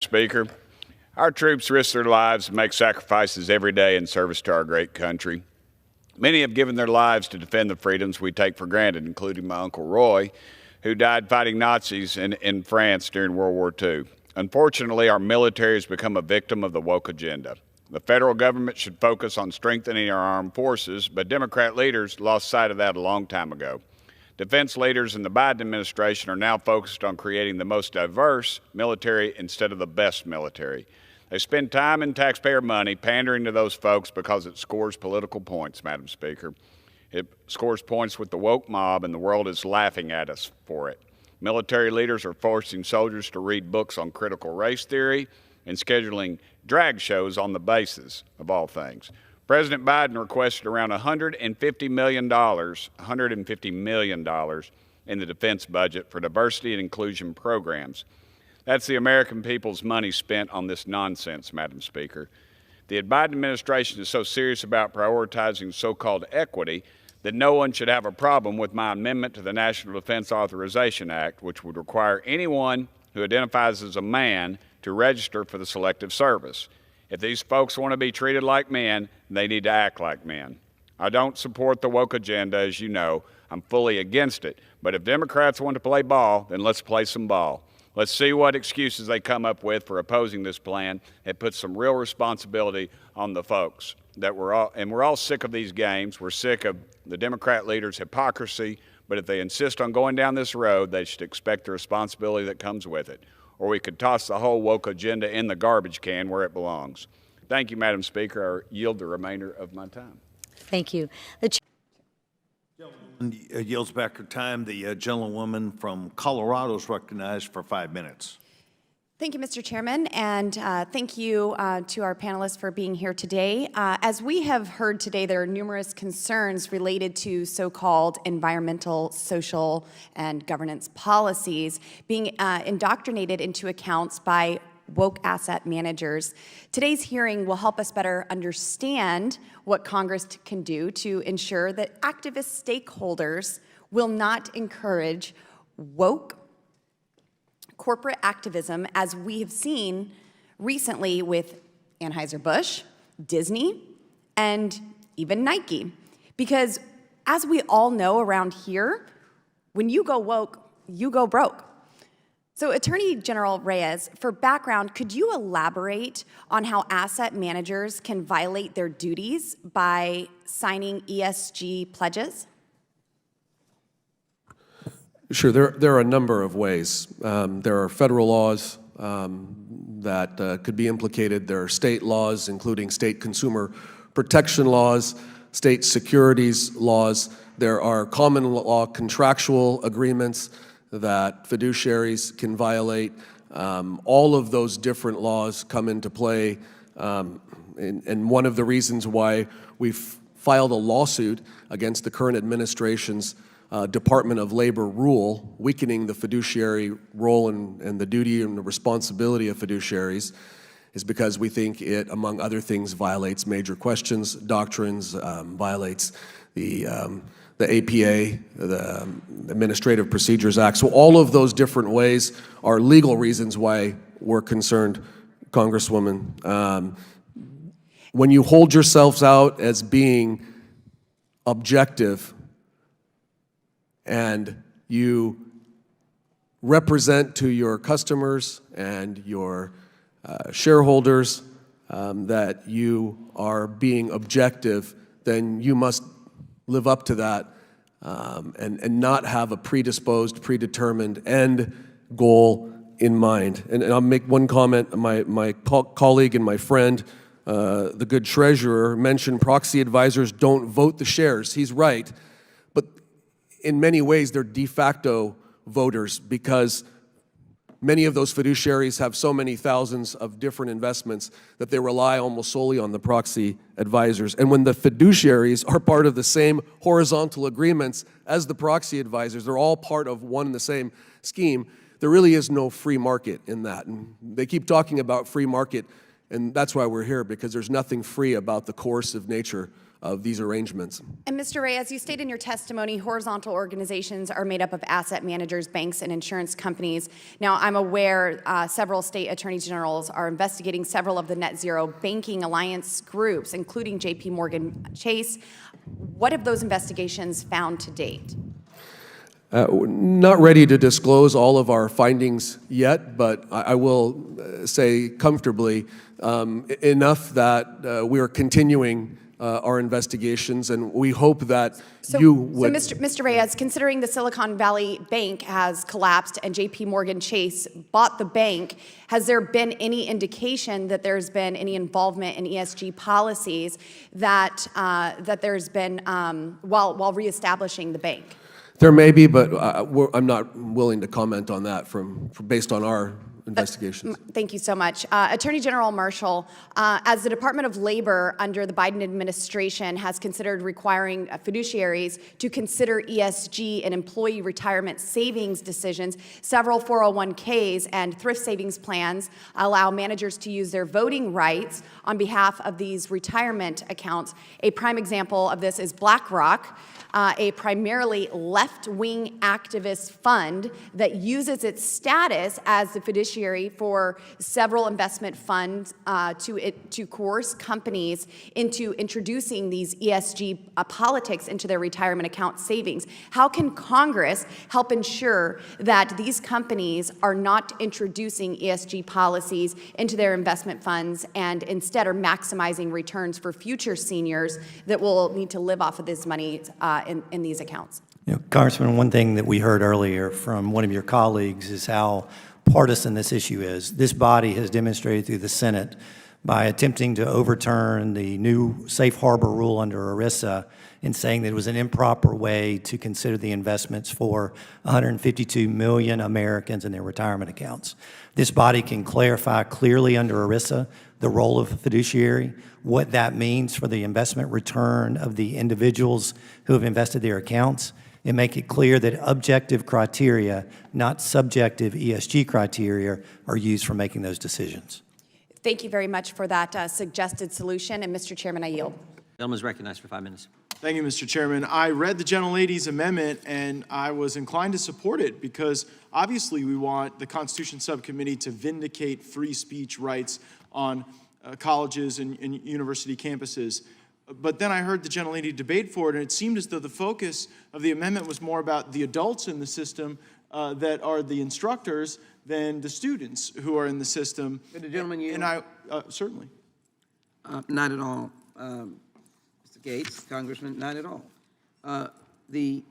Speaker. Our troops risk their lives and make sacrifices every day in service to our great country. Many have given their lives to defend the freedoms we take for granted, including my Uncle Roy, who died fighting Nazis in France during World War II. Unfortunately, our military has become a victim of the woke agenda. The federal government should focus on strengthening our armed forces, but Democrat leaders lost sight of that a long time ago. Defense leaders in the Biden administration are now focused on creating the most diverse military instead of the best military. They spend time and taxpayer money pandering to those folks because it scores political points, Madam Speaker. It scores points with the woke mob, and the world is laughing at us for it. Military leaders are forcing soldiers to read books on critical race theory and scheduling drag shows on the basis of all things. President Biden requested around $150 million in the defense budget for diversity and inclusion programs. That's the American people's money spent on this nonsense, Madam Speaker. The Biden administration is so serious about prioritizing so-called equity that no one should have a problem with my amendment to the National Defense Authorization Act, which would require anyone who identifies as a man to register for the Selective Service. If these folks want to be treated like men, they need to act like men. I don't support the woke agenda, as you know. I'm fully against it. But if Democrats want to play ball, then let's play some ball. Let's see what excuses they come up with for opposing this plan. It puts some real responsibility on the folks. We're all sick of these games. We're sick of the Democrat leaders' hypocrisy. But if they insist on going down this road, they should expect the responsibility that comes with it. Or we could toss the whole woke agenda in the garbage can where it belongs. Thank you, Madam Speaker. I yield the remainder of my time. Thank you. Yields back her time. The gentlewoman from Colorado is recognized for 5 minutes. Thank you, Mr. Chairman, and thank you to our panelists for being here today. As we have heard today, there are numerous concerns related to so-called environmental, social, and governance policies being indoctrinated into accounts by woke asset managers. Today's hearing will help us better understand what Congress can do to ensure that activist stakeholders will not encourage woke corporate activism, as we have seen recently with Anheuser-Busch, Disney, and even Nike. Because as we all know around here, when you go woke, you go broke. So Attorney General Reyes, for background, could you elaborate on how asset managers can violate their duties by signing ESG pledges? Sure, there are a number of ways. There are federal laws that could be implicated. There are state laws, including state consumer protection laws, state securities laws. There are common law contractual agreements that fiduciaries can violate. All of those different laws come into play. And one of the reasons why we've filed a lawsuit against the current administration's Department of Labor rule, weakening the fiduciary role and the duty and the responsibility of fiduciaries, is because we think it, among other things, violates major questions, doctrines, violates the APA, the Administrative Procedures Act. So all of those different ways are legal reasons why we're concerned, Congresswoman. When you hold yourselves out as being objective and you represent to your customers and your shareholders that you are being objective, then you must live up to that and not have a predisposed, predetermined end goal in mind. And I'll make one comment. My colleague and my friend, the good treasurer, mentioned proxy advisors don't vote the shares. He's right. But in many ways, they're de facto voters because many of those fiduciaries have so many thousands of different investments that they rely almost solely on the proxy advisors. And when the fiduciaries are part of the same horizontal agreements as the proxy advisors, they're all part of one and the same scheme, there really is no free market in that. And they keep talking about free market, and that's why we're here, because there's nothing free about the coercive nature of these arrangements. And Mr. Ray, as you stated in your testimony, horizontal organizations are made up of asset managers, banks, and insurance companies. Now, I'm aware several state attorney generals are investigating several of the net zero banking alliance groups, including JP Morgan Chase. What have those investigations found to date? Not ready to disclose all of our findings yet, but I will say comfortably enough that we are continuing our investigations, and we hope that you would... So, Mr. Reyes, considering the Silicon Valley Bank has collapsed and JP Morgan Chase bought the bank, has there been any indication that there's been any involvement in ESG policies that there's been while reestablishing the bank? There may be, but I'm not willing to comment on that based on our investigations. Thank you so much. Attorney General Marshall, as the Department of Labor under the Biden administration has considered requiring fiduciaries to consider ESG in employee retirement savings decisions, several 401ks and thrift savings plans allow managers to use their voting rights on behalf of these retirement accounts. A prime example of this is BlackRock, a primarily left-wing activist fund that uses its status as the fiduciary for several investment funds to coerce companies into introducing these ESG politics into their retirement account savings. How can Congress help ensure that these companies are not introducing ESG policies into their investment funds and instead are maximizing returns for future seniors that will need to live off of this money in these accounts? You know, Congressman, one thing that we heard earlier from one of your colleagues is how partisan this issue is. This body has demonstrated through the Senate by attempting to overturn the new safe harbor rule under ERISA in saying that it was an improper way to consider the investments for 152 million Americans in their retirement accounts. This body can clarify clearly under ERISA the role of a fiduciary, what that means for the investment return of the individuals who have invested their accounts, and make it clear that objective criteria, not subjective ESG criteria, are used for making those decisions. Thank you very much for that suggested solution. And Mr. Chairman, I yield. The gentleman is recognized for 5 minutes. Thank you, Mr. Chairman. I read the gentlelady's amendment, and I was inclined to support it because obviously we want the Constitution Subcommittee to vindicate free speech rights on colleges and university campuses. But then I heard the gentlelady debate for it, and it seemed as though the focus of the amendment was more about the adults in the system that are the instructors than the students who are in the system. Could the gentleman yield? And I, certainly. Not at all. Mr. Gates, Congressman, not at all. The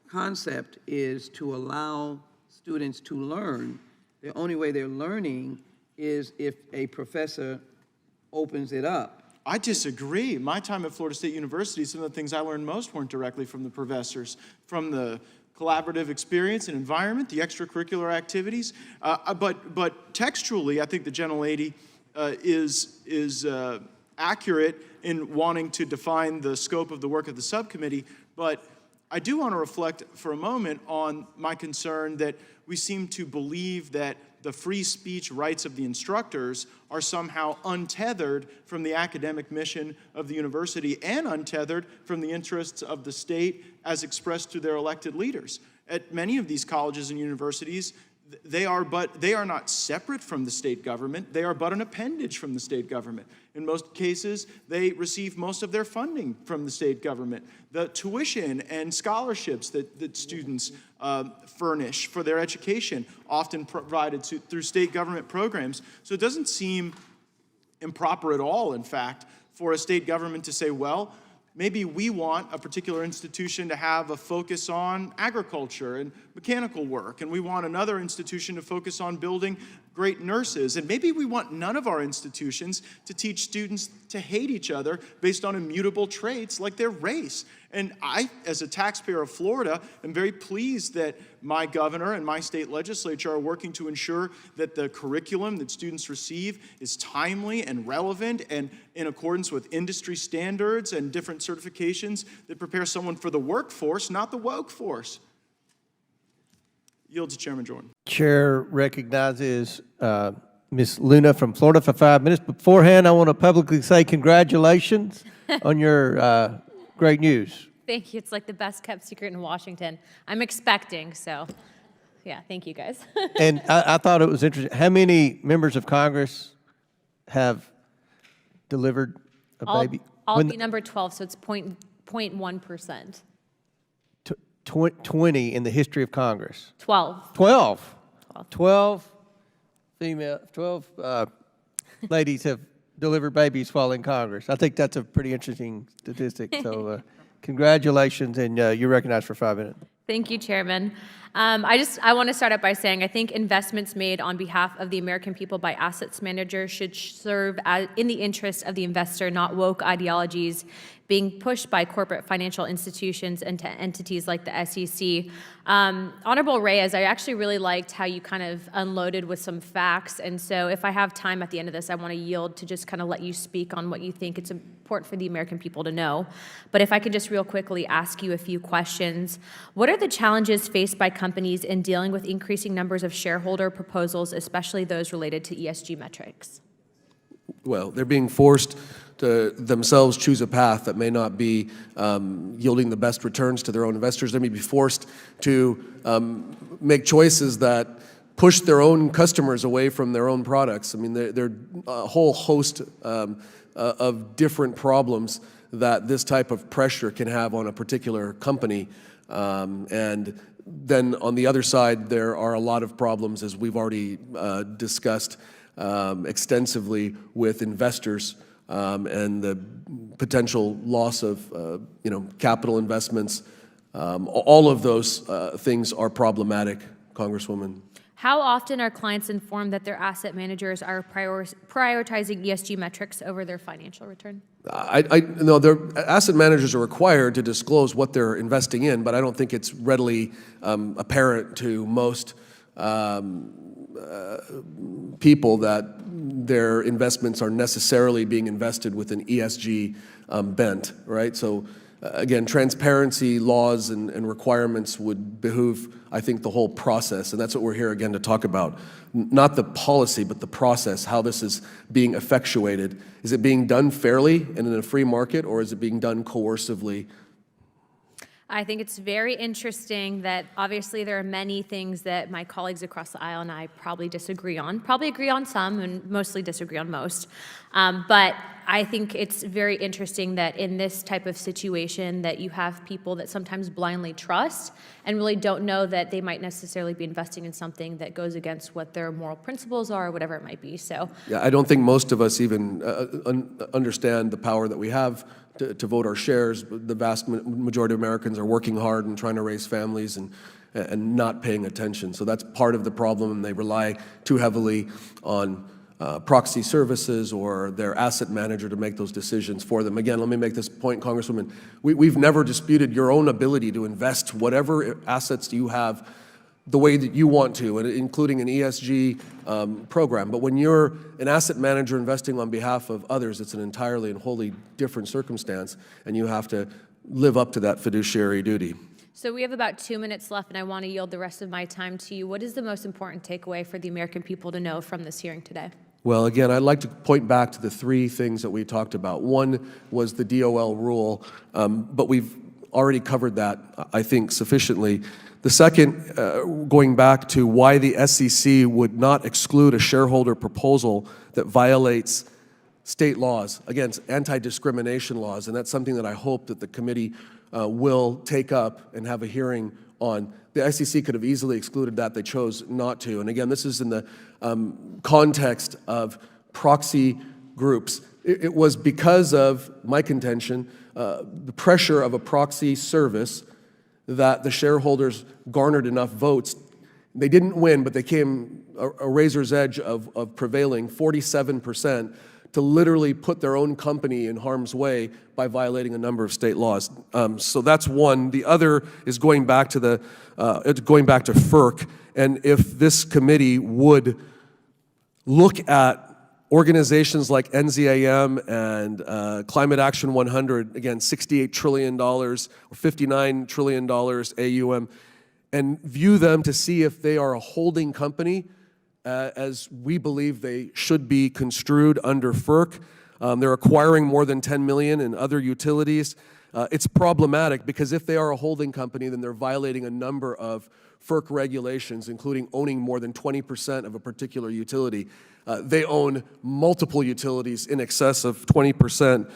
concept is to allow students to learn. The only way they're learning is if a professor opens it up. I disagree. My time at Florida State University, some of the things I learned most weren't directly from the professors, from the collaborative experience and environment, the extracurricular activities. But textually, I think the gentlelady is accurate in wanting to define the scope of the work of the subcommittee. But I do want to reflect for a moment on my concern that we seem to believe that the free speech rights of the instructors are somehow untethered from the academic mission of the university and untethered from the interests of the state as expressed through their elected leaders. At many of these colleges and universities, they are not separate from the state government. They are but an appendage from the state government. In most cases, they receive most of their funding from the state government. The tuition and scholarships that students furnish for their education, often provided through state government programs. So it doesn't seem improper at all, in fact, for a state government to say, well, maybe we want a particular institution to have a focus on agriculture and mechanical work, and we want another institution to focus on building great nurses, and maybe we want none of our institutions to teach students to hate each other based on immutable traits like their race. And I, as a taxpayer of Florida, am very pleased that my governor and my state legislature are working to ensure that the curriculum that students receive is timely and relevant and in accordance with industry standards and different certifications that prepare someone for the workforce, not the woke force. Yield to Chairman Jordan. Chair recognizes Ms. Luna from Florida for 5 minutes. Beforehand, I want to publicly say congratulations on your great news. Thank you. It's like the best kept secret in Washington. I'm expecting, so yeah, thank you guys. And I thought it was interesting. How many members of Congress have delivered a baby? I'll be number 12, so it's 0.1%. 20 in the history of Congress. 12. 12. 12 female, 12 ladies have delivered babies while in Congress. I think that's a pretty interesting statistic. So congratulations, and you're recognized for 5 minutes. Thank you, Chairman. I want to start out by saying I think investments made on behalf of the American people by assets managers should serve in the interest of the investor, not woke ideologies being pushed by corporate financial institutions and to entities like the SEC. Honorable Reyes, I actually really liked how you kind of unloaded with some facts, and so if I have time at the end of this, I want to yield to just kind of let you speak on what you think it's important for the American people to know. But if I could just real quickly ask you a few questions. What are the challenges faced by companies in dealing with increasing numbers of shareholder proposals, especially those related to ESG metrics? Well, they're being forced to themselves choose a path that may not be yielding the best returns to their own investors. They may be forced to make choices that push their own customers away from their own products. I mean, there are a whole host of different problems that this type of pressure can have on a particular company. And then on the other side, there are a lot of problems, as we've already discussed extensively, with investors and the potential loss of capital investments. All of those things are problematic, Congresswoman. How often are clients informed that their asset managers are prioritizing ESG metrics over their financial return? No, their asset managers are required to disclose what they're investing in, but I don't think it's readily apparent to most people that their investments are necessarily being invested with an ESG bent, right? So again, transparency laws and requirements would behoove, I think, the whole process, and that's what we're here again to talk about. Not the policy, but the process, how this is being effectuated. Is it being done fairly and in a free market, or is it being done coercively? I think it's very interesting that obviously there are many things that my colleagues across the aisle and I probably disagree on. Probably agree on some and mostly disagree on most. But I think it's very interesting that in this type of situation that you have people that sometimes blindly trust and really don't know that they might necessarily be investing in something that goes against what their moral principles are or whatever it might be. So yeah, I don't think most of us even understand the power that we have to vote our shares. The vast majority of Americans are working hard and trying to raise families and not paying attention. So that's part of the problem, and they rely too heavily on proxy services or their asset manager to make those decisions for them. Again, let me make this point, Congresswoman. We've never disputed your own ability to invest whatever assets you have the way that you want to, including an ESG program. But when you're an asset manager investing on behalf of others, it's an entirely and wholly different circumstance, and you have to live up to that fiduciary duty. So we have about 2 minutes left, and I want to yield the rest of my time to you. What is the most important takeaway for the American people to know from this hearing today? Well, again, I'd like to point back to the three things that we talked about. One was the DOL rule, but we've already covered that, I think, sufficiently. The second, going back to why the SEC would not exclude a shareholder proposal that violates state laws, against anti-discrimination laws, and that's something that I hope that the committee will take up and have a hearing on. The SEC could have easily excluded that. They chose not to. And again, this is in the context of proxy groups. It was because of my contention, the pressure of a proxy service, that the shareholders garnered enough votes. They didn't win, but they came a razor's edge of prevailing, 47%, to literally put their own company in harm's way by violating a number of state laws. So that's one. The other is going back to FERC, and if this committee would look at organizations like NZAM and Climate Action 100, again, $68 trillion or $59 trillion AUM, and view them to see if they are a holding company as we believe they should be construed under FERC. They're acquiring more than $10 million in other utilities. It's problematic because if they are a holding company, then they're violating a number of FERC regulations, including owning more than 20% of a particular utility. They own multiple utilities in excess of 20%.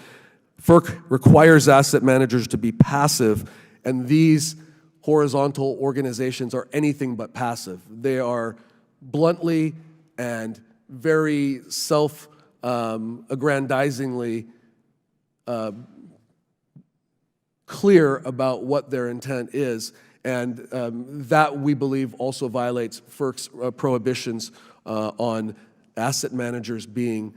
FERC requires asset managers to be passive, and these horizontal organizations are anything but passive. They are bluntly and very self-aggrandizingly clear about what their intent is, and that, we believe, also violates FERC's prohibitions on asset managers being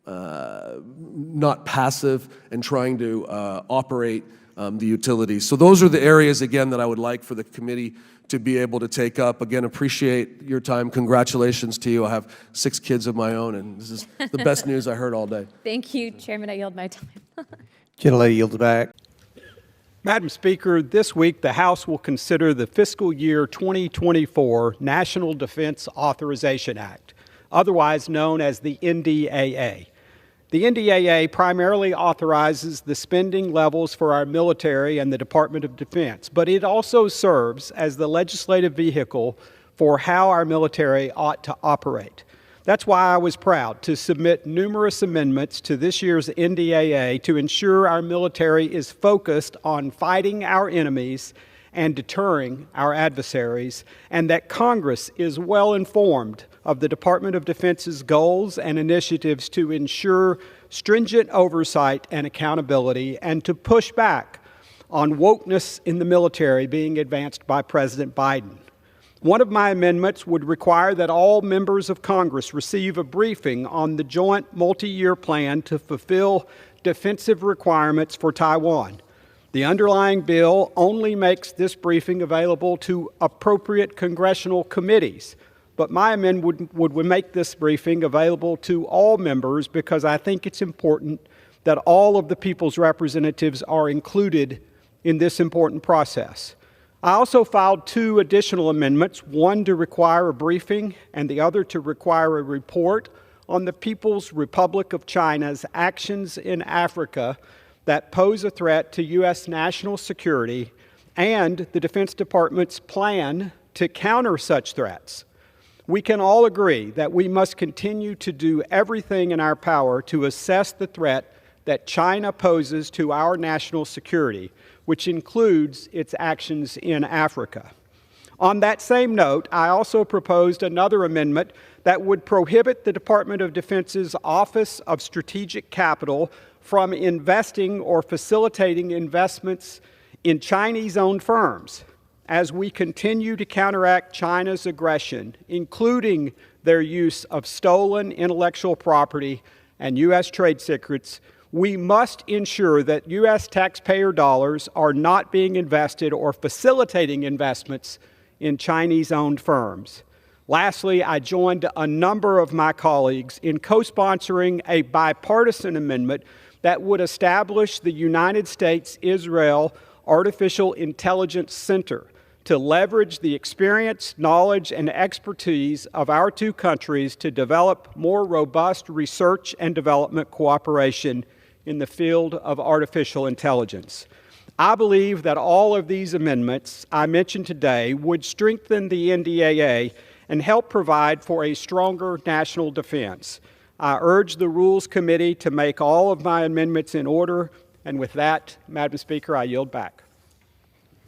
not passive and trying to operate the utilities. So those are the areas, again, that I would like for the committee to be able to take up. Again, appreciate your time. Congratulations to you. I have 6 kids of my own, and this is the best news I heard all day. Thank you, Chairman. I yield my time. Gentlelady yields back. Madam Speaker, this week the House will consider the fiscal year 2024 National Defense Authorization Act, otherwise known as the NDAA. The NDAA primarily authorizes the spending levels for our military and the Department of Defense, but it also serves as the legislative vehicle for how our military ought to operate. That's why I was proud to submit numerous amendments to this year's NDAA to ensure our military is focused on fighting our enemies and deterring our adversaries, and that Congress is well informed of the Department of Defense's goals and initiatives to ensure stringent oversight and accountability, and to push back on wokeness in the military being advanced by President Biden. One of my amendments would require that all members of Congress receive a briefing on the joint multi-year plan to fulfill defensive requirements for Taiwan. The underlying bill only makes this briefing available to appropriate congressional committees, but my amendment would make this briefing available to all members because I think it's important that all of the people's representatives are included in this important process. I also filed 2 additional amendments, one to require a briefing and the other to require a report on the People's Republic of China's actions in Africa that pose a threat to U.S. national security and the Defense Department's plan to counter such threats. We can all agree that we must continue to do everything in our power to assess the threat that China poses to our national security, which includes its actions in Africa. On that same note, I also proposed another amendment that would prohibit the Department of Defense's Office of Strategic Capital from investing or facilitating investments in Chinese-owned firms as we continue to counteract China's aggression, including their use of stolen intellectual property and U.S. trade secrets. We must ensure that U.S. taxpayer dollars are not being invested or facilitating investments in Chinese-owned firms. Lastly, I joined a number of my colleagues in co-sponsoring a bipartisan amendment that would establish the United States-Israel Artificial Intelligence Center to leverage the experience, knowledge, and expertise of our 2 countries to develop more robust research and development cooperation in the field of artificial intelligence. I believe that all of these amendments I mentioned today would strengthen the NDAA and help provide for a stronger national defense. I urge the Rules Committee to make all of my amendments in order, and with that, Madam Speaker, I yield back.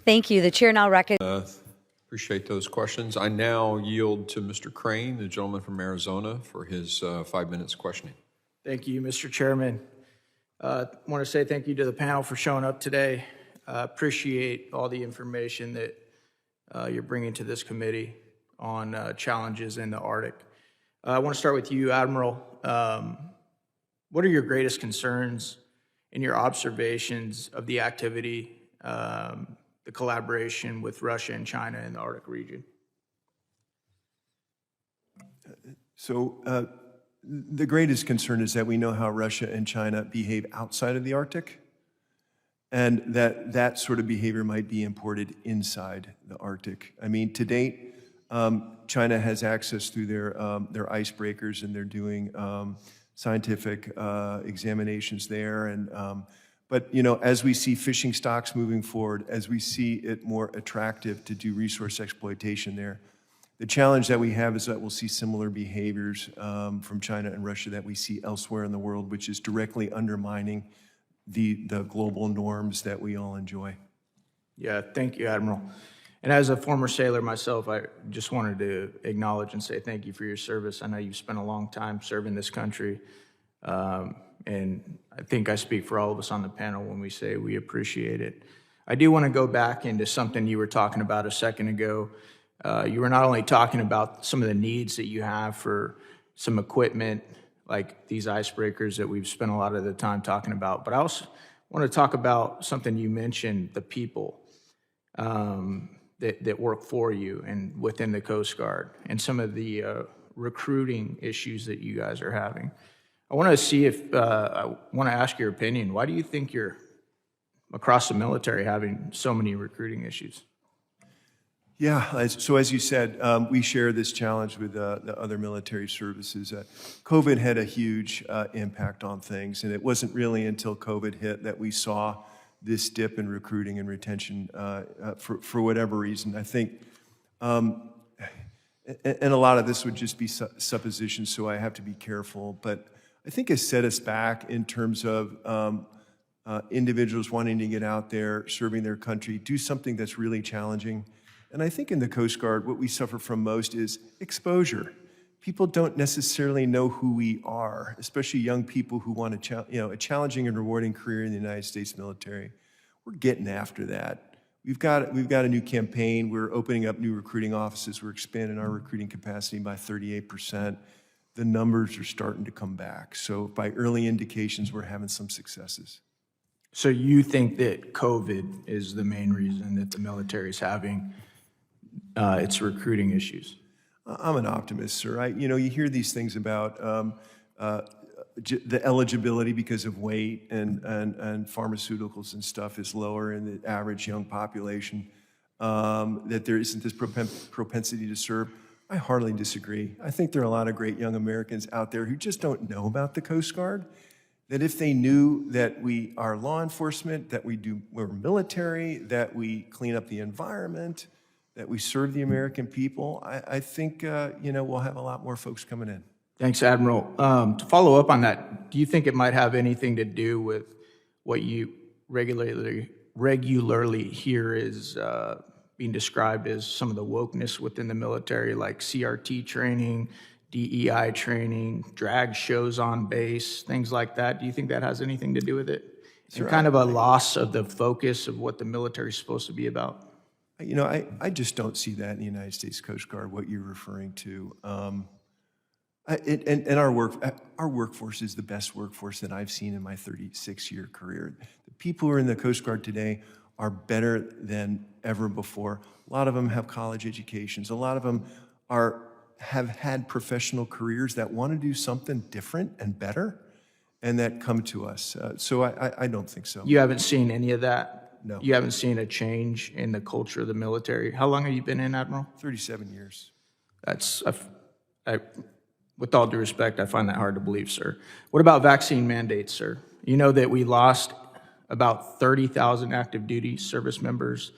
Thank you. The chair now recognizes. Appreciate those questions. I now yield to Mr. Crane, the gentleman from Arizona, for his 5 minutes questioning. Thank you, Mr. Chairman. I want to say thank you to the panel for showing up today. Appreciate all the information that you're bringing to this committee on challenges in the Arctic. I want to start with you, Admiral. What are your greatest concerns in your observations of the activity, the collaboration with Russia and China in the Arctic region? So the greatest concern is that we know how Russia and China behave outside of the Arctic, and that sort of behavior might be imported inside the Arctic. I mean, to date, China has access through their icebreakers, and they're doing scientific examinations there. But as we see fishing stocks moving forward, as we see it more attractive to do resource exploitation there, the challenge that we have is that we'll see similar behaviors from China and Russia that we see elsewhere in the world, which is directly undermining the global norms that we all enjoy. Yeah, thank you, Admiral. And as a former sailor myself, I just wanted to acknowledge and say thank you for your service. I know you've spent a long time serving this country, and I think I speak for all of us on the panel when we say we appreciate it. I do want to go back into something you were talking about a second ago. You were not only talking about some of the needs that you have for some equipment, like these icebreakers that we've spent a lot of the time talking about, but I also want to talk about something you mentioned, the people that work for you and within the Coast Guard, and some of the recruiting issues that you guys are having. I want to see if, I want to ask your opinion. Why do you think you're, across the military, having so many recruiting issues? Yeah, so as you said, we share this challenge with the other military services. COVID had a huge impact on things, and it wasn't really until COVID hit that we saw this dip in recruiting and retention for whatever reason. I think, and a lot of this would just be supposition, so I have to be careful, but I think it's set us back in terms of individuals wanting to get out there, serving their country, do something that's really challenging. And I think in the Coast Guard, what we suffer from most is exposure. People don't necessarily know who we are, especially young people who want a challenging and rewarding career in the United States military. We're getting after that. We've got a new campaign. We're opening up new recruiting offices. We're expanding our recruiting capacity by 38%. The numbers are starting to come back. So by early indications, we're having some successes. So you think that COVID is the main reason that the military is having its recruiting issues? I'm an optimist, sir. You hear these things about the eligibility because of weight and pharmaceuticals and stuff is lower in the average young population, that there isn't this propensity to serve. I hardly disagree. I think there are a lot of great young Americans out there who just don't know about the Coast Guard, that if they knew that we are law enforcement, that we're military, that we clean up the environment, that we serve the American people, I think we'll have a lot more folks coming in. Thanks, Admiral. To follow up on that, do you think it might have anything to do with what you regularly hear is being described as some of the wokeness within the military, like CRT training, DEI training, drag shows on base, things like that? Do you think that has anything to do with it? Sure, and kind of a loss of the focus of what the military is supposed to be about? I just don't see that in the United States Coast Guard, what you're referring to. And our workforce is the best workforce that I've seen in my 36-year career. The people who are in the Coast Guard today are better than ever before. A lot of them have college educations. A lot of them have had professional careers that want to do something different and better, and that come to us. So I don't think so. You haven't seen any of that? No. You haven't seen a change in the culture of the military? How long have you been in, Admiral? 37 years. That's, with all due respect, I find that hard to believe, sir. What about vaccine mandates, sir? You know that we lost about 30,000 active duty service members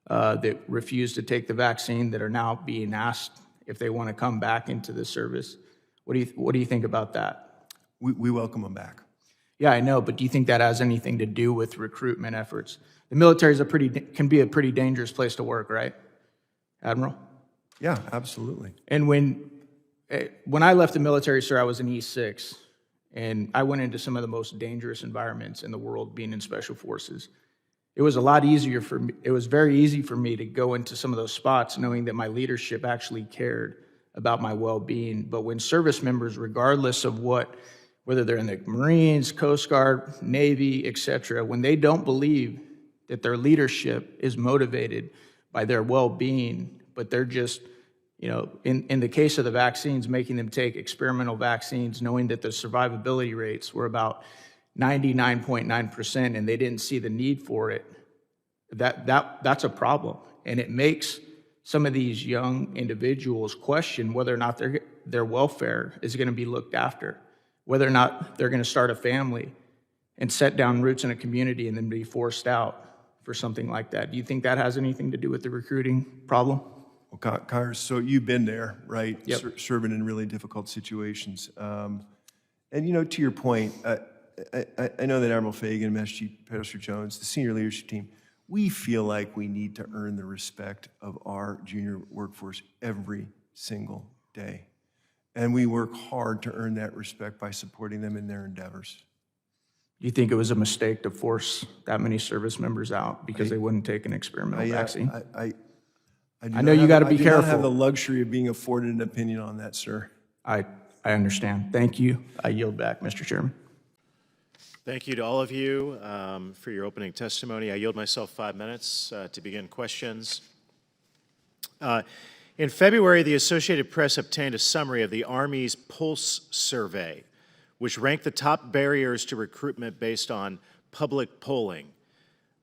that refused to take the vaccine, that are now being asked if they want to come back into the service. What do you think about that? We welcome them back. Yeah, I know, but do you think that has anything to do with recruitment efforts? The military can be a pretty dangerous place to work, right, Admiral? Yeah, absolutely. And when I left the military, sir, I was in E6, and I went into some of the most dangerous environments in the world, being in Special Forces. It was a lot easier for me. It was very easy for me to go into some of those spots knowing that my leadership actually cared about my well-being. But when service members, regardless of whether they're in the Marines, Coast Guard, Navy, etc., when they don't believe that their leadership is motivated by their well-being, but they're just, in the case of the vaccines, making them take experimental vaccines, knowing that the survivability rates were about 99.9%, and they didn't see the need for it, that's a problem. And it makes some of these young individuals question whether or not their welfare is going to be looked after, whether or not they're going to start a family and set down roots in a community and then be forced out for something like that. Do you think that has anything to do with the recruiting problem? Well, Congress, so you've been there, right? Yep. Serving in really difficult situations. And, to your point, I know that Admiral Fagan, Master Chief Pastor Jones, the senior leadership team, we feel like we need to earn the respect of our junior workforce every single day. And we work hard to earn that respect by supporting them in their endeavors. Do you think it was a mistake to force that many service members out because they wouldn't take an experimental vaccine? I know you got to be careful. I do not have the luxury of being afforded an opinion on that, sir. I understand. Thank you. I yield back, Mr. Chairman. Thank you to all of you for your opening testimony. I yield myself 5 minutes to begin questions. In February, the Associated Press obtained a summary of the Army's Pulse Survey, which ranked the top barriers to recruitment based on public polling.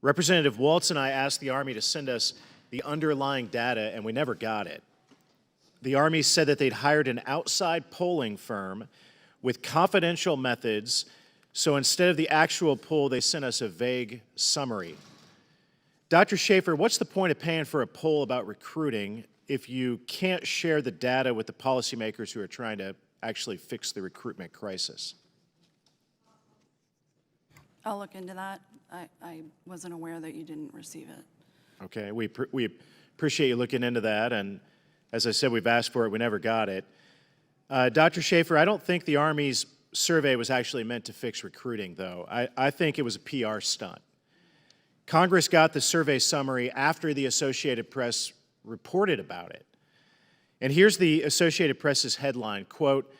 Representative Waltz and I asked the Army to send us the underlying data, and we never got it. The Army said that they'd hired an outside polling firm with confidential methods, so instead of the actual poll, they sent us a vague summary. Dr. Schaefer, what's the point of paying for a poll about recruiting if you can't share the data with the policymakers who are trying to actually fix the recruitment crisis? I'll look into that. I wasn't aware that you didn't receive it. Okay, we appreciate you looking into that, and as I said, we've asked for it, we never got it. Dr. Schaefer, I don't think the Army's survey was actually meant to fix recruiting, though. I think it was a PR stunt. Congress got the survey summary after the Associated Press reported about it. And here's the Associated Press's headline, quote,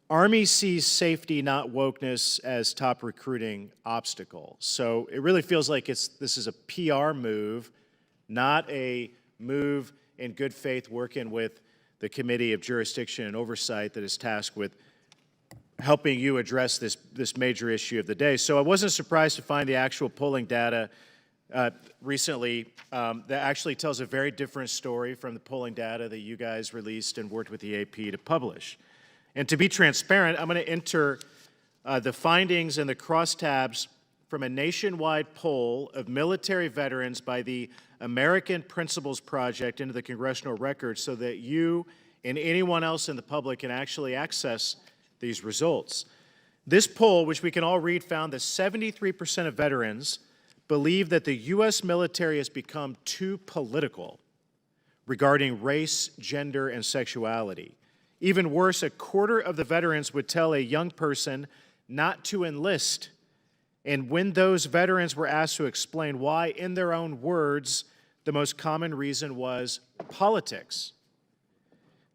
"Army sees safety, not wokeness, as top recruiting obstacle." So it really feels like this is a PR move, not a move in good faith working with the Committee of Jurisdiction and Oversight that is tasked with helping you address this major issue of the day. So I wasn't surprised to find the actual polling data recently that actually tells a very different story from the polling data that you guys released and worked with the AP to publish. And to be transparent, I'm going to enter the findings and the crosstabs from a nationwide poll of military veterans by the American Principles Project into the congressional record so that you and anyone else in the public can actually access these results. This poll, which we can all read, found that 73% of veterans believe that the U.S. military has become too political regarding race, gender, and sexuality. Even worse, a quarter of the veterans would tell a young person not to enlist. And when those veterans were asked to explain why, in their own words, the most common reason was politics.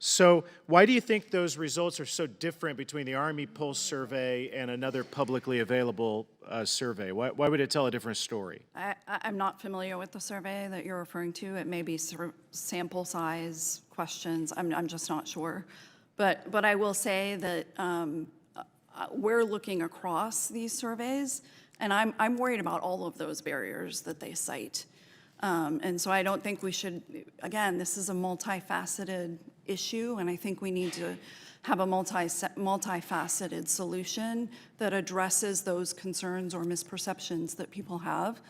So why do you think those results are so different between the Army Pulse Survey and another publicly available survey? Why would it tell a different story? I'm not familiar with the survey that you're referring to. It may be sort of sample size questions. I'm just not sure. But I will say that we're looking across these surveys, and I'm worried about all of those barriers that they cite. And so I don't think we should, again, this is a multifaceted issue, and I think we need to have a multifaceted solution that addresses those concerns or misperceptions that people have.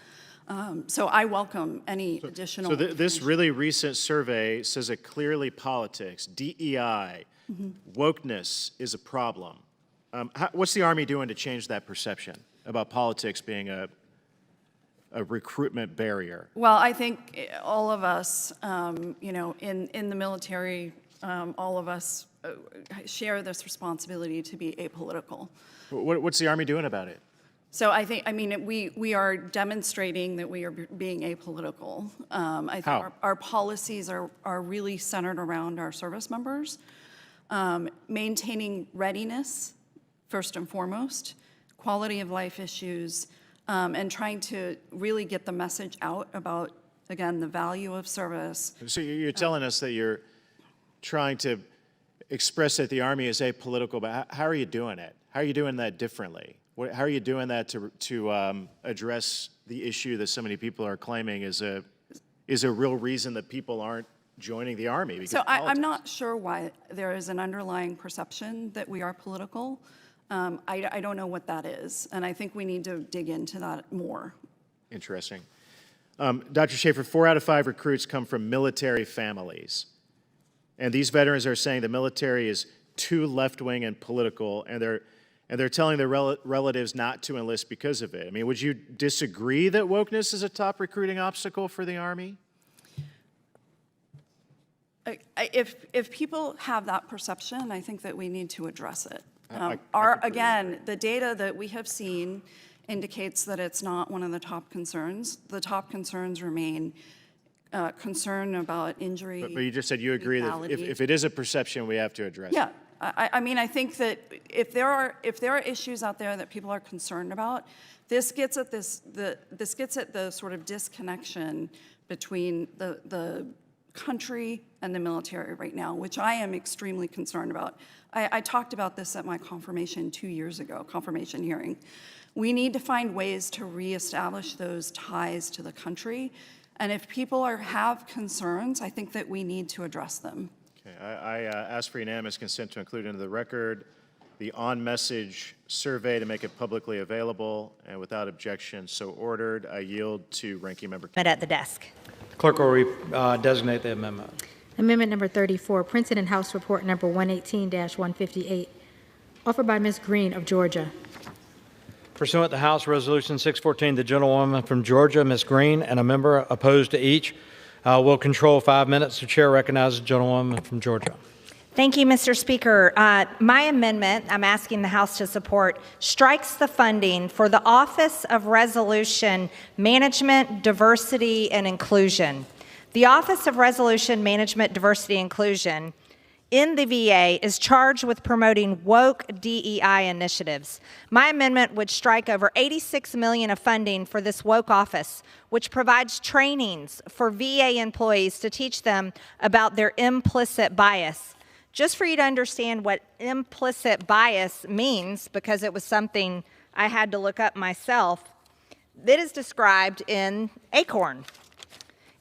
So I welcome any additional. So this really recent survey says it clearly politics, DEI, wokeness is a problem. What's the Army doing to change that perception about politics being a recruitment barrier? Well, I think all of us, in the military, all of us share this responsibility to be apolitical. What's the Army doing about it? So we are demonstrating that we are being apolitical. I think our policies are really centered around our service members, maintaining readiness, first and foremost, quality of life issues, and trying to really get the message out about, again, the value of service. So you're telling us that you're trying to express that the Army is apolitical, but how are you doing it? How are you doing that differently? How are you doing that to address the issue that so many people are claiming is a real reason that people aren't joining the Army. Because So of I'm politics. not sure why there is an underlying perception that we are political. I don't know what that is, and I think we need to dig into that more. Interesting. Dr. Schaefer, 4 out of 5 recruits come from military families. And these veterans are saying the military is too left-wing and political, and they're telling their relatives not to enlist because of it. I mean, would you disagree that wokeness is a top recruiting obstacle for the Army? If people have that perception, I think that we need to address it. Again, the data that we have seen indicates that it's not one of the top concerns. The top concerns remain concern about injury. But you just said you agree that if it is a perception, we have to address it. Yeah, I mean, I think that if there are issues out there that people are concerned about, this gets at the sort of disconnection between the country and the military right now, which I am extremely concerned about. I talked about this at my confirmation 2 years ago, confirmation hearing. We need to find ways to reestablish those ties to the country. And if people have concerns, I think that we need to address them. Okay, I ask for unanimous consent to include into the record the on-message survey to make it publicly available, and without objection, so ordered. I yield to Ranking Member. At the desk. Clerk will designate the amendment. Amendment number 34, printed in House Report number 118-158, offered by Ms. Green of Georgia. Pursuant to House Resolution 614, the gentlewoman from Georgia, Ms. Green, and a member opposed to each will control 5 minutes. The chair recognizes the gentlewoman from Georgia. Thank you, Mr. Speaker. My amendment, I'm asking the House to support, strikes the funding for the Office of Resolution Management, Diversity, and Inclusion. The Office of Resolution Management, Diversity, and Inclusion in the VA is charged with promoting woke DEI initiatives. My amendment would strike over $86 million of funding for this woke office, which provides trainings for VA employees to teach them about their implicit bias. Just for you to understand what implicit bias means, because it was something I had to look up myself, it is described in ACORN.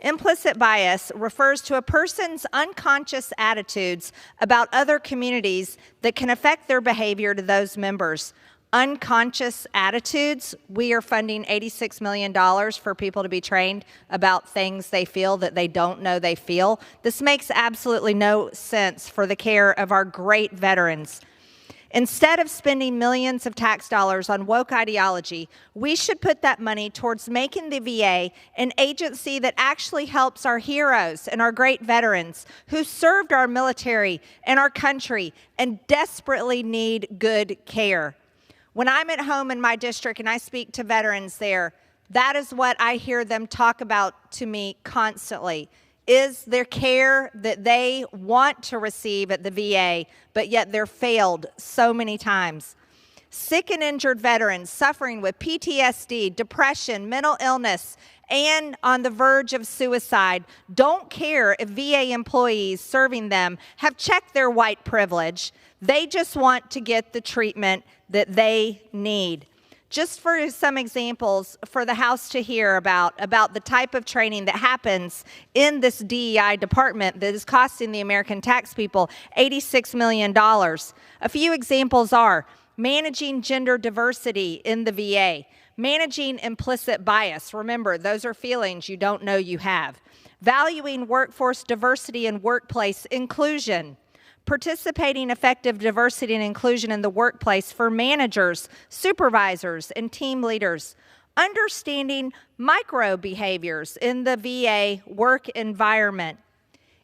Implicit bias refers to a person's unconscious attitudes about other communities that can affect their behavior to those members. Unconscious attitudes, we are funding $86 million for people to be trained about things they feel that they don't know they feel. This makes absolutely no sense for the care of our great veterans. Instead of spending millions of tax dollars on woke ideology, we should put that money towards making the VA an agency that actually helps our heroes and our great veterans who served our military and our country and desperately need good care. When I'm at home in my district and I speak to veterans there, that is what I hear them talk about to me constantly. Is their care that they want to receive at the VA, but yet they're failed so many times. Sick and injured veterans suffering with PTSD, depression, mental illness, and on the verge of suicide don't care if VA employees serving them have checked their white privilege. They just want to get the treatment that they need. Just for some examples for the House to hear about the type of training that happens in this DEI department that is costing the American tax people $86 million. A few examples are managing gender diversity in the VA, managing implicit bias. Remember, those are feelings you don't know you have. Valuing workforce diversity and workplace inclusion. Participating effective diversity and inclusion in the workplace for managers, supervisors, and team leaders. Understanding micro behaviors in the VA work environment.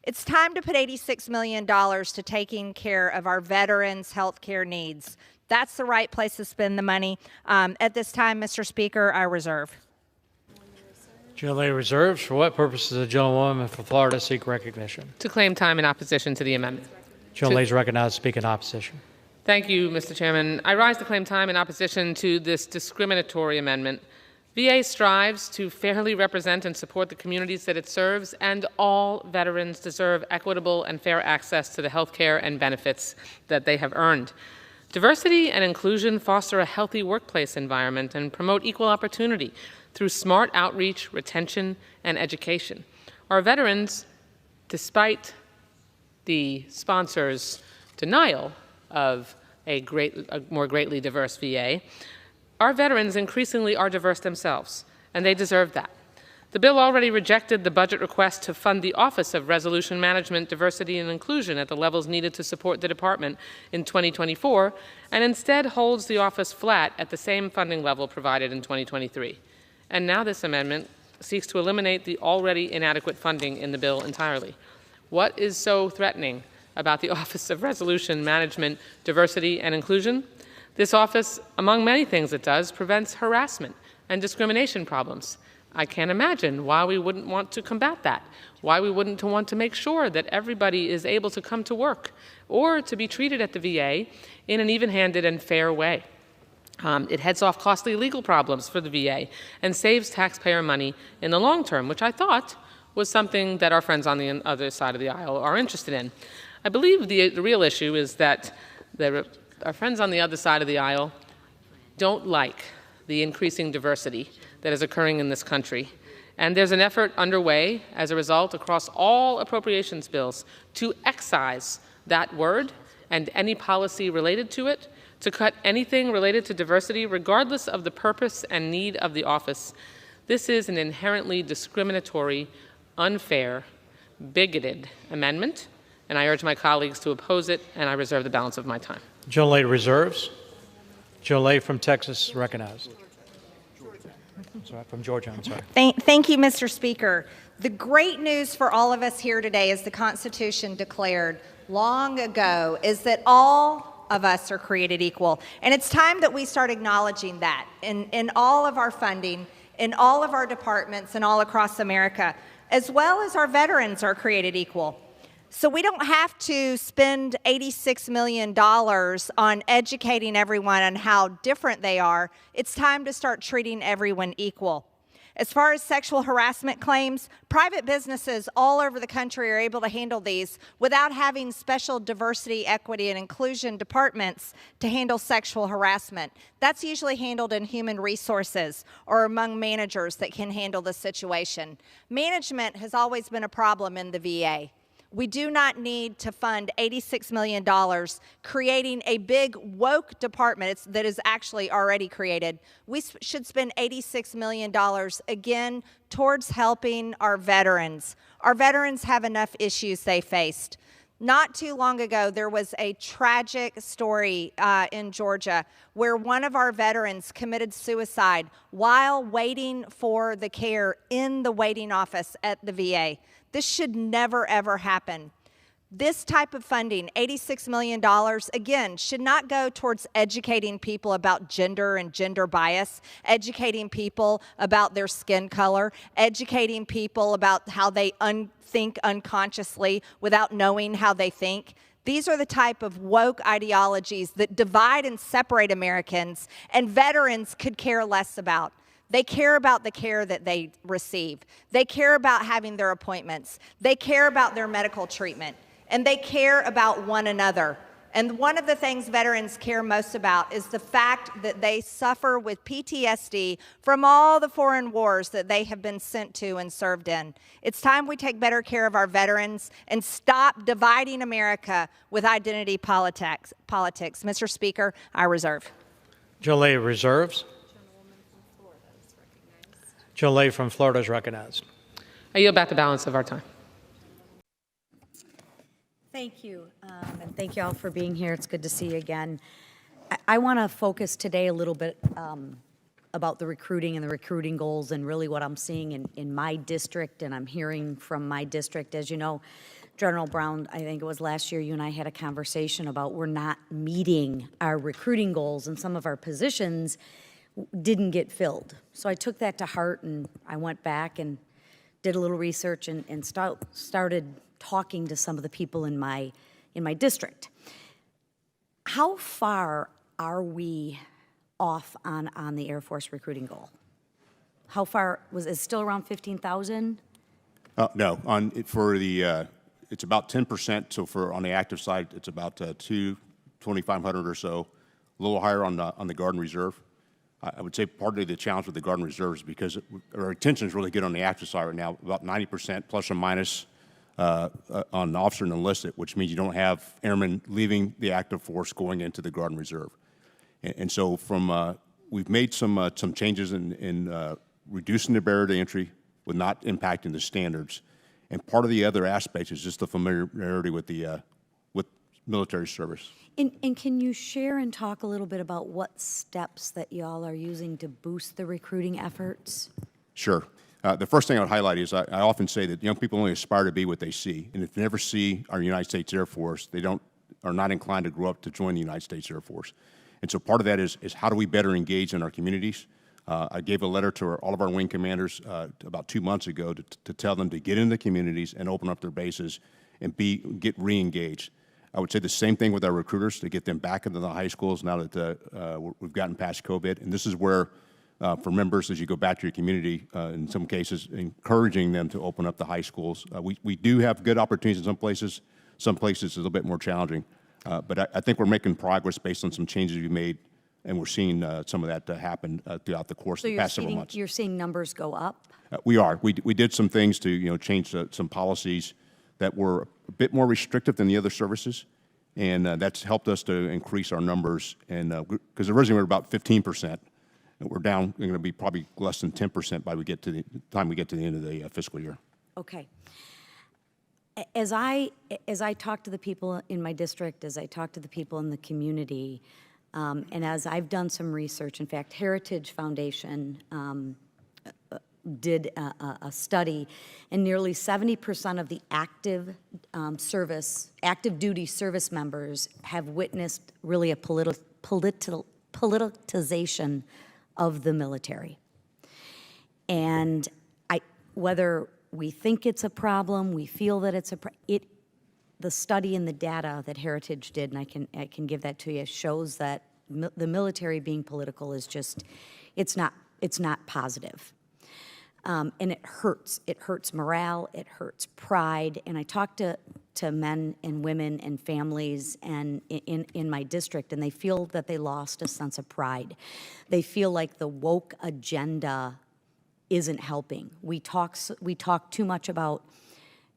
It's time to put $86 million to taking care of our veterans' health care needs. That's the right place to spend the money. At this time, Mr. Speaker, I reserve. Generally reserves. For what purpose does the gentlewoman from Florida seek recognition? To claim time in opposition to the amendment. Gentleman is recognized to speak in opposition. Thank you, Mr. Chairman. I rise to claim time in opposition to this discriminatory amendment. VA strives to fairly represent and support the communities that it serves, and all veterans deserve equitable and fair access to the health care and benefits that they have earned. Diversity and inclusion foster a healthy workplace environment and promote equal opportunity through smart outreach, retention, and education. Our veterans despite the sponsor's denial of a more greatly diverse VA, our veterans increasingly are diverse themselves, and they deserve that. The bill already rejected the budget request to fund the Office of Resolution Management, Diversity, and Inclusion at the levels needed to support the department in 2024, and instead holds the office flat at the same funding level provided in 2023. And now this amendment seeks to eliminate the already inadequate funding in the bill entirely. What is so threatening about the Office of Resolution Management, Diversity, and Inclusion? This office, among many things it does, prevents harassment and discrimination problems. I can't imagine why we wouldn't want to combat that, why we wouldn't want to make sure that everybody is able to come to work or to be treated at the VA in an even-handed and fair way. It heads off costly legal problems for the VA and saves taxpayer money in the long term, which I thought was something that our friends on the other side of the aisle are interested in. I believe the real issue is that our friends on the other side of the aisle don't like the increasing diversity that is occurring in this country. And there's an effort underway as a result across all appropriations bills to excise that word and any policy related to it, to cut anything related to diversity, regardless of the purpose and need of the office. This is an inherently discriminatory, unfair, bigoted amendment, and I urge my colleagues to oppose it, and I reserve the balance of my time. Jolie reserves. Jolie from Texas is recognized. Sorry, from Georgia, I'm sorry. Thank you, Mr. Speaker. The great news for all of us here today, as the Constitution declared long ago, is that all of us are created equal. And it's time that we start acknowledging that in all of our funding, in all of our departments, and all across America, as well as our veterans are created equal. So we don't have to spend $86 million on educating everyone on how different they are. It's time to start treating everyone equal. As far as sexual harassment claims, private businesses all over the country are able to handle these without having special diversity, equity, and inclusion departments to handle sexual harassment. That's usually handled in human resources or among managers that can handle the situation. Management has always been a problem in the VA. We do not need to fund $86 million creating a big woke department that is actually already created. We should spend $86 million again towards helping our veterans. Our veterans have enough issues they faced. Not too long ago, there was a tragic story in Georgia where one of our veterans committed suicide while waiting for the care in the waiting office at the VA. This should never, ever happen. This type of funding, $86 million, again, should not go towards educating people about gender and gender bias, educating people about their skin color, educating people about how they think unconsciously without knowing how they think. These are the type of woke ideologies that divide and separate Americans, and veterans could care less about. They care about the care that they receive. They care about having their appointments. They care about their medical treatment. And they care about one another. And one of the things veterans care most about is the fact that they suffer with PTSD from all the foreign wars that they have been sent to and served in. It's time we take better care of our veterans and stop dividing America with identity politics. Mr. Speaker, I reserve. Jolie reserves. Jolie from Florida is recognized. I yield back the balance of our time. Thank you, and thank you all for being here. It's good to see you again. I want to focus today a little bit about the recruiting and the recruiting goals and really what I'm seeing in my district, and I'm hearing from my district. As you know, General Brown, I think it was last year, you and I had a conversation about we're not meeting our recruiting goals, and some of our positions didn't get filled. So I took that to heart, and I went back and did a little research and started talking to some of the people in my district. How far are we off on the Air Force recruiting goal? How far is it still around 15,000? No, it's about 10%. So on the active side, it's about 2,500 or so, a little higher on the Guard and Reserve. I would say partly the challenge with the Guard and Reserve is because our retention is really good on the active side right now, about 90% plus or minus. on officer and enlisted, which means you don't have airmen leaving the active force going into the Guard and Reserve. And so we've made some changes in reducing the barrier to entry with not impacting the standards. And part of the other aspect is just the familiarity with military service. And can you share and talk a little bit about what steps that y'all are using to boost the recruiting efforts? Sure. The first thing I would highlight is I often say that young people only aspire to be what they see. And if they never see our United States Air Force, they are not inclined to grow up to join the United States Air Force. And so part of that is how do we better engage in our communities? I gave a letter to all of our wing commanders about 2 months ago to tell them to get into the communities and open up their bases and get re-engaged. I would say the same thing with our recruiters to get them back into the high schools now that we've gotten past COVID. And this is where, for members, as you go back to your community, in some cases, encouraging them to open up the high schools. We do have good opportunities in some places. Some places it's a little bit more challenging. But I think we're making progress based on some changes we made, and we're seeing some of that happen throughout the course of the past several months. You're seeing numbers go up? We are. We did some things to change some policies that were a bit more restrictive than the other services, and that's helped us to increase our numbers. And because originally we were about 15%, and we're down. We're going to be probably less than 10% by the time we get to the end of the fiscal year. Okay. As I talk to the people in my district, as I talk to the people in the community, and as I've done some research, in fact, Heritage Foundation did a study, and nearly 70% of the active duty service members have witnessed really a politicization of the military. And whether we think it's a problem, we feel that it's the study and the data that Heritage did, and I can give that to you, shows that the military being political is just, it's not positive. And it hurts. It hurts morale, it hurts pride. And I talk to men and women and families and in my district, and they feel that they lost a sense of pride. They feel like the woke agenda isn't helping. We talk too much about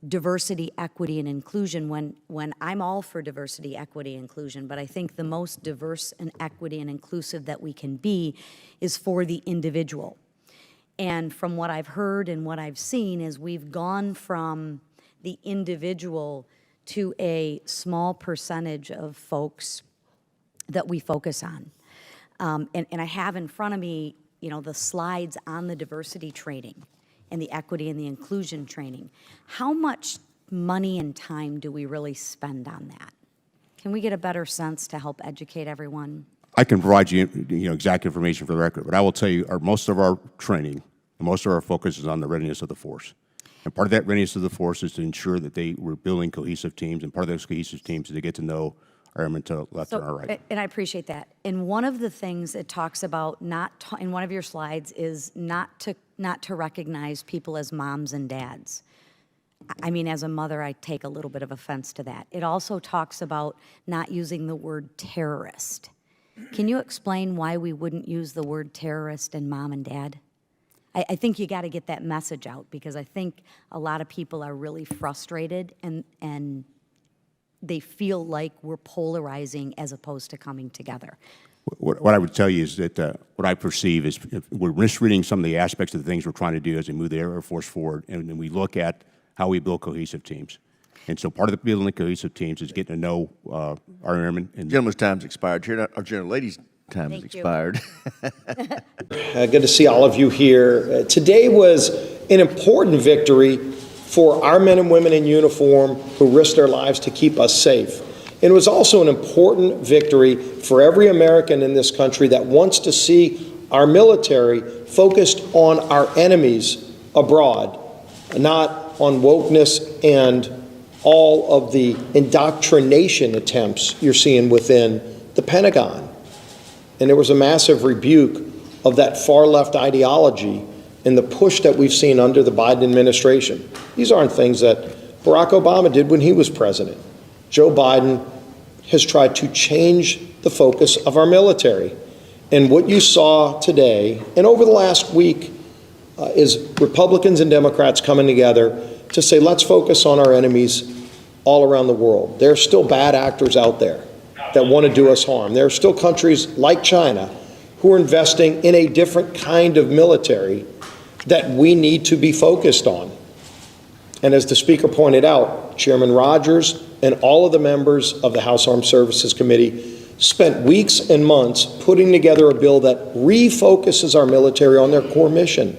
diversity, equity, and inclusion when I'm all for diversity, equity, inclusion, but I think the most diverse and equity and inclusive that we can be is for the individual. And from what I've heard and what I've seen is we've gone from the individual to a small percentage of folks that we focus on. And I have in front of me, the slides on the diversity training and the equity and the inclusion training. How much money and time do we really spend on that? Can we get a better sense to help educate everyone? I can provide you, exact information for the record, but I will tell you, most of our training, most of our focus is on the readiness of the force. And part of that readiness of the force is to ensure that we're building cohesive teams, and part of those cohesive teams is to get to know our airmen to left and our right. And I appreciate that. And one of the things it talks about in one of your slides is not to recognize people as moms and dads. I mean, as a mother, I take a little bit of offense to that. It also talks about not using the word terrorist. Can you explain why we wouldn't use the word terrorist and mom and dad? I think you got to get that message out, because I think a lot of people are really frustrated and they feel like we're polarizing as opposed to coming together. What I would tell you is that what I perceive is we're misreading some of the aspects of the things we're trying to do as we move the Air Force forward, and then we look at how we build cohesive teams. And so part of the building the cohesive teams is getting to know our airmen. Gentleman's time's expired. Our gentle lady's time has expired. Good to see all of you here. Today was an important victory for our men and women in uniform who risked their lives to keep us safe. It was also an important victory for every American in this country that wants to see our military focused on our enemies abroad, not on wokeness and all of the indoctrination attempts you're seeing within the Pentagon. And there was a massive rebuke of that far-left ideology and the push that we've seen under the Biden administration. These aren't things that Barack Obama did when he was president. Joe Biden has tried to change the focus of our military. And what you saw today and over the last week is Republicans and Democrats coming together to say, let's focus on our enemies all around the world. There are still bad actors out there that want to do us harm. There are still countries like China who are investing in a different kind of military that we need to be focused on. And as the Speaker pointed out, Chairman Rogers and all of the members of the House Armed Services Committee spent weeks and months putting together a bill that refocuses our military on their core mission,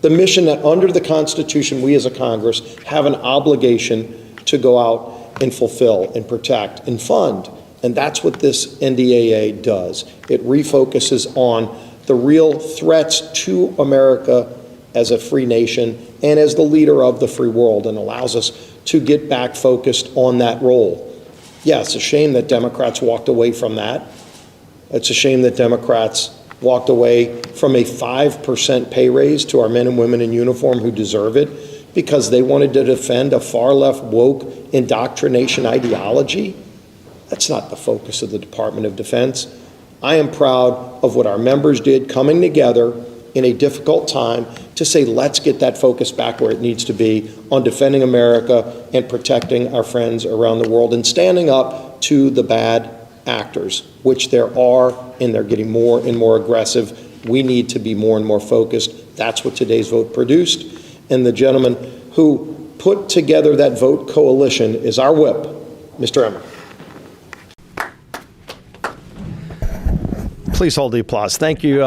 the mission that under the Constitution we as a Congress have an obligation to go out and fulfill and protect and fund. And that's what this NDAA does. It refocuses on the real threats to America as a free nation and as the leader of the free world, and allows us to get back focused on that role. Yeah, it's a shame that Democrats walked away from that. It's a shame that Democrats walked away from a 5% pay raise to our men and women in uniform who deserve it because they wanted to defend a far-left woke indoctrination ideology. That's not the focus of the Department of Defense. I am proud of what our members did coming together in a difficult time to say, let's get that focus back where it needs to be on defending America and protecting our friends around the world and standing up to the bad actors, which there are, and they're getting more and more aggressive. We need to be more and more focused. That's what today's vote produced. And the gentleman who put together that vote coalition is our whip, Mr. Emmer. Please hold the applause. Thank you.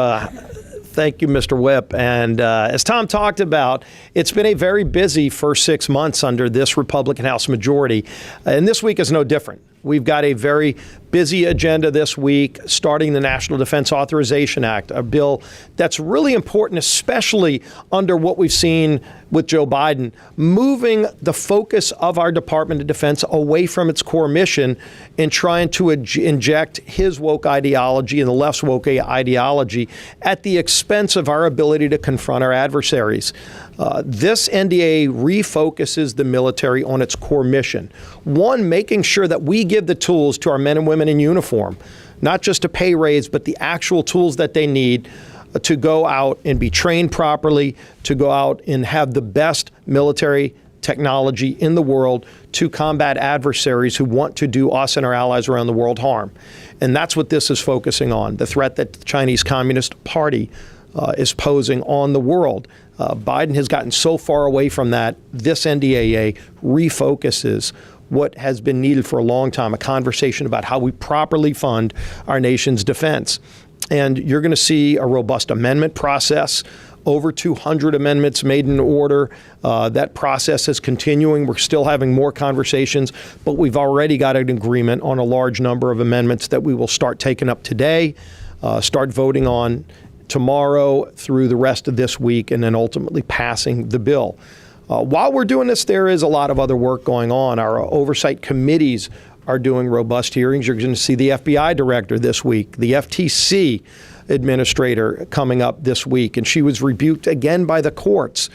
Thank you, Mr. Whip. And as Tom talked about, it's been a very busy first 6 months under this Republican House majority. And this week is no different. We've got a very busy agenda this week, starting the National Defense Authorization Act, a bill that's really important, especially under what we've seen with Joe Biden, moving the focus of our Department of Defense away from its core mission and trying to inject his woke ideology and the left's woke ideology at the expense of our ability to confront our adversaries. This NDA refocuses the military on its core mission. One, making sure that we give the tools to our men and women in uniform, not just a pay raise, but the actual tools that they need to go out and be trained properly, to go out and have the best military technology in the world to combat adversaries who want to do us and our allies around the world harm. And that's what this is focusing on, the threat that the Chinese Communist Party is posing on the world. Biden has gotten so far away from that. This NDAA refocuses what has been needed for a long time, a conversation about how we properly fund our nation's defense. And you're going to see a robust amendment process, over 200 amendments made in order. That process is continuing. We're still having more conversations, but we've already got an agreement on a large number of amendments that we will start taking up today, start voting on tomorrow through the rest of this week, and then ultimately passing the bill. While we're doing this, there is a lot of other work going on. Our oversight committees are doing robust hearings. You're going to see the FBI director this week, the FTC administrator coming up this week, and she was rebuked again by the courts,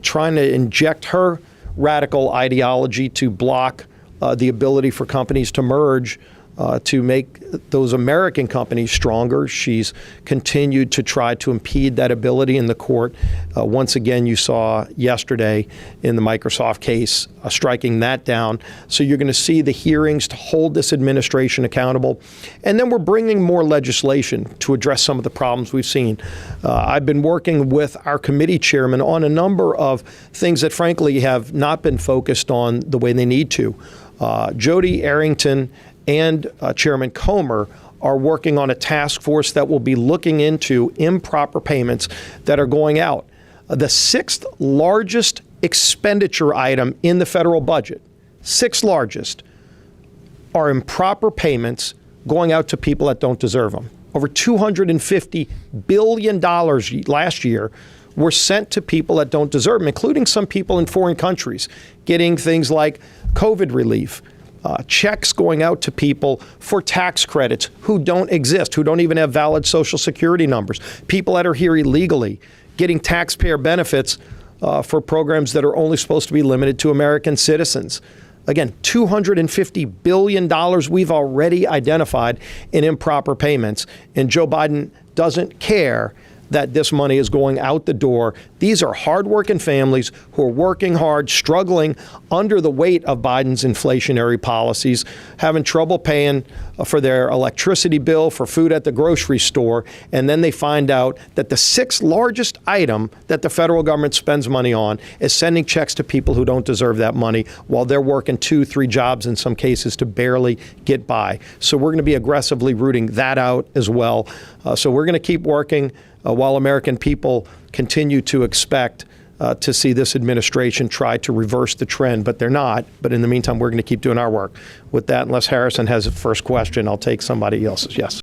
trying to inject her radical ideology to block the ability for companies to merge to make those American companies stronger. She's continued to try to impede that ability in the court. Once again, you saw yesterday in the Microsoft case, striking that down. So you're going to see the hearings to hold this administration accountable. And then we're bringing more legislation to address some of the problems we've seen. I've been working with our committee chairman on a number of things that frankly have not been focused on the way they need to. Jody Arrington and Chairman Comer are working on a task force that will be looking into improper payments that are going out. The sixth largest expenditure item in the federal budget, sixth largest, are improper payments going out to people that don't deserve them. Over $250 billion last year were sent to people that don't deserve them, including some people in foreign countries getting things like COVID relief. Checks going out to people for tax credits who don't exist, who don't even have valid Social Security numbers, people that are here illegally, getting taxpayer benefits for programs that are only supposed to be limited to American citizens. Again, $250 billion we've already identified in improper payments, and Joe Biden doesn't care that this money is going out the door. These are hardworking families who are working hard, struggling under the weight of Biden's inflationary policies, having trouble paying for their electricity bill, for food at the grocery store, and then they find out that the sixth largest item that the federal government spends money on is sending checks to people who don't deserve that money while they're working 2-3 jobs in some cases to barely get by. So we're going to be aggressively rooting that out as well. So we're going to keep working while American people continue to expect to see this administration try to reverse the trend, but they're not. But in the meantime, we're going to keep doing our work. With that, unless Harrison has a first question, I'll take somebody else's. Yes.